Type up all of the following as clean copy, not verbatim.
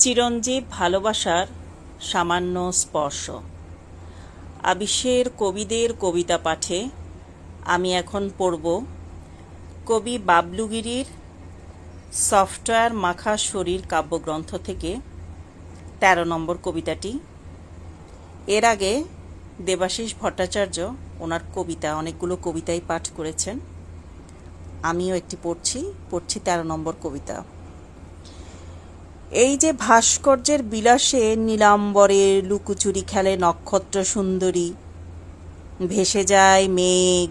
চিরঞ্জীব ভালোবাসার সামান্য স্পর্শ। আবিশের কবিদের কবিতা পাঠে আমি এখন পড়ব কবি বাবলু গিরির সফটওয়্যার মাখা শরীর কাব্যগ্রন্থ থেকে ১৩ নম্বর কবিতাটি। এর আগে দেবাশিস ভট্টাচার্য ওনার অনেকগুলো কবিতাই পাঠ করেছেন। আমিও একটি পড়ছি ১৩ নম্বর কবিতা। এই যে ভাস্কর্যের বিলাসে নীলাম্বরের লুকোচুরি খেলে নক্ষত্র সুন্দরী, ভেসে যায় মেঘ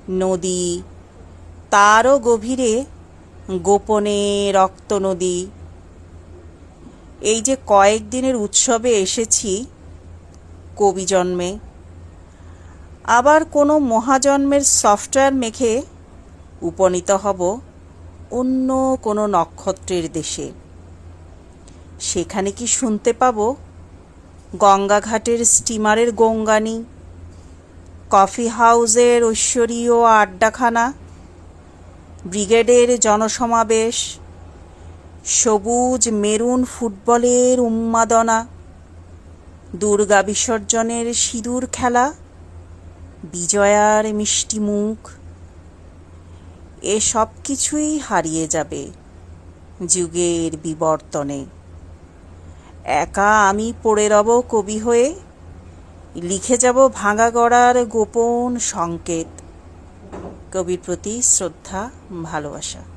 নদী, তারও গভীরে গোপনে রক্ত নদী। এই যে কয়েকদিনের উৎসবে এসেছি কবি জন্মে, আবার কোনো মহাজন্মের সফটওয়্যার মেখে উপনীত হব অন্য কোনো নক্ষত্রের দেশে। সেখানে কি শুনতে পাব গঙ্গাঘাটের স্টিমারের গঙ্গানি, কফি হাউসের ঐশ্বরীয় আড্ডাখানা, ব্রিগেডের জনসমাবেশ, সবুজ মেরুন ফুটবলের উন্মাদনা, দুর্গা বিসর্জনের সিঁদুর খেলা, বিজয়ার মিষ্টি মুখ। এসব কিছুই হারিয়ে যাবে যুগের বিবর্তনে। একা আমি পড়ে রব কবি হয়ে, লিখে যাব ভাঙা গড়ার গোপন সংকেত। কবির প্রতি শ্রদ্ধা, ভালোবাসা।